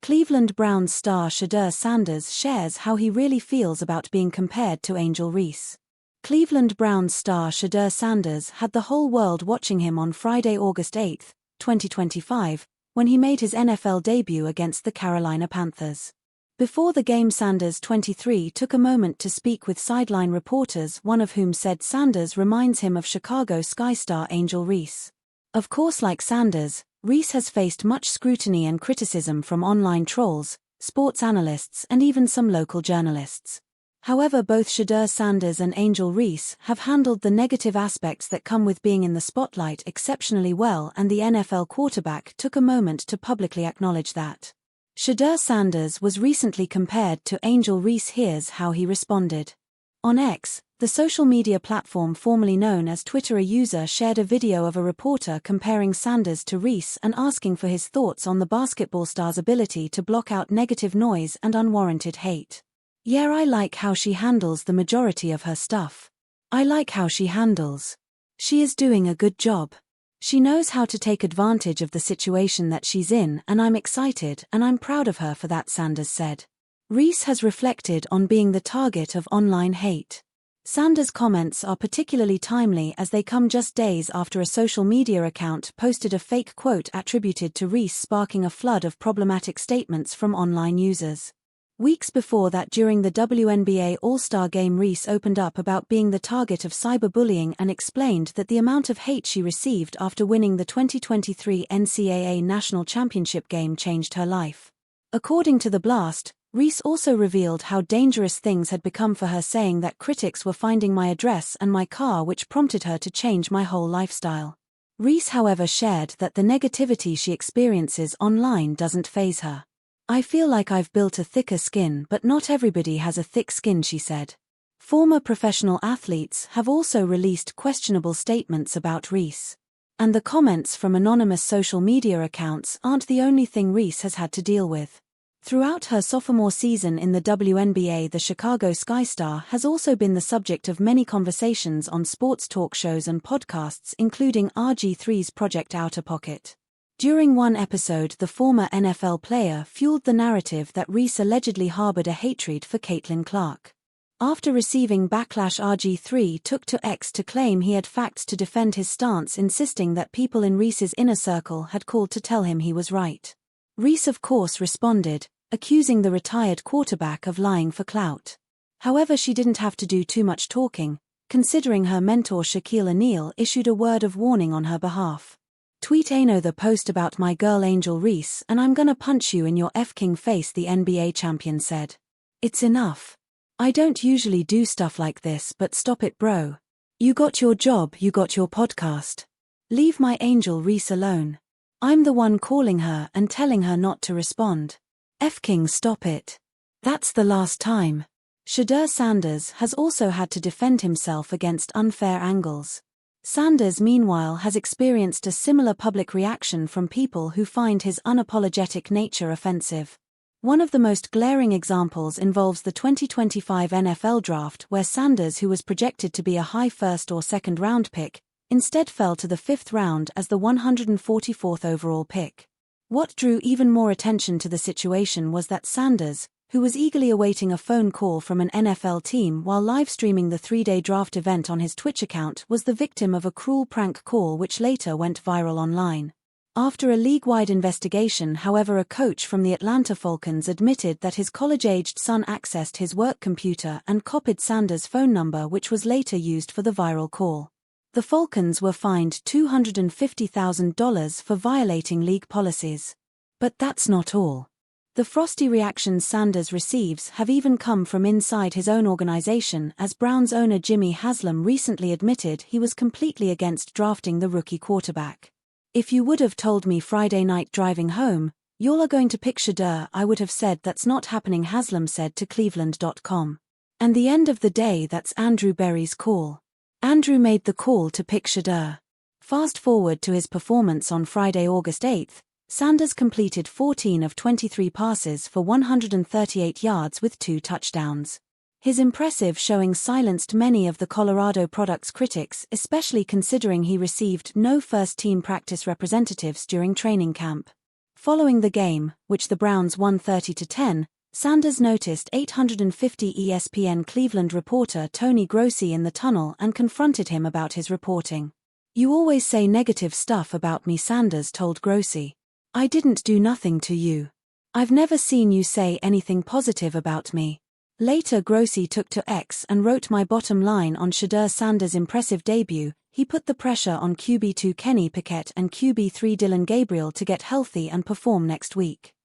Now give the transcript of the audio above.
Cleveland Browns star Shedeur Sanders shares how he really feels about being compared to Angel Reese. Cleveland Browns star Shedeur Sanders had the whole world watching him on Friday, August 8, 2025, when he made his NFL debut against the Carolina Panthers. Before the game, Sanders, 23, took a moment to speak with sideline reporters, one of whom said Sanders reminds him of Chicago Sky star Angel Reese. Of course, like Sanders, Reese has faced much scrutiny and criticism from online trolls, sports analysts, and even some local journalists. However, both Shedeur Sanders and Angel Reese have handled the negative aspects that come with being in the spotlight exceptionally well, and the NFL quarterback took a moment to publicly acknowledge that. Shedeur Sanders was recently compared to Angel Reese. Here's how he responded. On X, the social media platform formerly known as Twitter, a user shared a video of a reporter comparing Sanders to Reese and asking for his thoughts on the basketball star's ability to block out negative noise and unwarranted hate. "Yeah, I like how she handles the majority of her stuff. I like how she handles. She is doing a good job. She knows how to take advantage of the situation that she's in, and I'm excited and I'm proud of her for that," Sanders said. Reese has reflected on being the target of online hate. Sanders' comments are particularly timely as they come just days after a social media account posted a fake quote attributed to Reese, sparking a flood of problematic statements from online users. Weeks before that, during the WNBA All-Star Game, Reese opened up about being the target of cyberbullying and explained that the amount of hate she received after winning the 2023 NCAA National Championship game changed her life. According to The Blast, Reese also revealed how dangerous things had become for her, saying that critics were finding my address and my car, which prompted her to change my whole lifestyle. Reese, however, shared that the negativity she experiences online doesn't faze her. "I feel like I've built a thicker skin, but not everybody has a thick skin," she said. Former professional athletes have also released questionable statements about Reese. And the comments from anonymous social media accounts aren't the only thing Reese has had to deal with. Throughout her sophomore season in the WNBA, the Chicago Sky star has also been the subject of many conversations on sports talk shows and podcasts, including RG3's Project Outer Pocket. During one episode, the former NFL player fueled the narrative that Reese allegedly harbored a hatred for Caitlin Clark. After receiving backlash, RG3 took to X to claim he had facts to defend his stance, insisting that people in Reese's inner circle had called to tell him he was right. Reese, of course, responded, accusing the retired quarterback of lying for clout. However, she didn't have to do too much talking, considering her mentor Shaquille O'Neal issued a word of warning on her behalf. "Tweet Ano the post about my girl Angel Reese and I'm gonna punch you in your F-king face," the NBA champion said. "It's enough. I don't usually do stuff like this, but stop it, bro. You got your job, you got your podcast. Leave my Angel Reese alone. I'm the one calling her and telling her not to respond. F-king stop it. That's the last time." Shedeur Sanders has also had to defend himself against unfair angles. Sanders, meanwhile, has experienced a similar public reaction from people who find his unapologetic nature offensive. One of the most glaring examples involves the 2025 NFL Draft, where Sanders, who was projected to be a high first or second round pick, instead fell to the 5th round as the 144th overall pick. What drew even more attention to the situation was that Sanders, who was eagerly awaiting a phone call from an NFL team while live-streaming the 3-day draft event on his Twitch account, was the victim of a cruel prank call which later went viral online. After a league-wide investigation, however, a coach from the Atlanta Falcons admitted that his college-aged son accessed his work computer and copied Sanders' phone number, which was later used for the viral call. The Falcons were fined $250,000 for violating league policies. But that's not all. The frosty reactions Sanders receives have even come from inside his own organization, as Browns owner Jimmy Haslam recently admitted he was completely against drafting the rookie quarterback. "If you would have told me Friday night driving home, y'all are going to pick Shedeur, I would have said that's not happening," Haslam said to Cleveland.com. "And the end of the day, that's Andrew Berry's call. Andrew made the call to pick Shedeur." Fast forward to his performance on Friday, August 8. Sanders completed 14 of 23 passes for 138 yards with 2 touchdowns. His impressive showing silenced many of the Colorado product's critics, especially considering he received no first-team practice representatives during training camp. Following the game, which the Browns won 30-10, Sanders noticed 850 ESPN Cleveland reporter Tony Grossi in the tunnel and confronted him about his reporting. "You always say negative stuff about me," Sanders told Grossi. "I didn't do nothing to you. I've never seen you say anything positive about me." Later Grossi took to X and wrote, "My bottom line on Shedeur Sanders' impressive debut, he put the pressure on QB2 Kenny Pickett and QB3 Dylan Gabriel to get healthy and perform next week.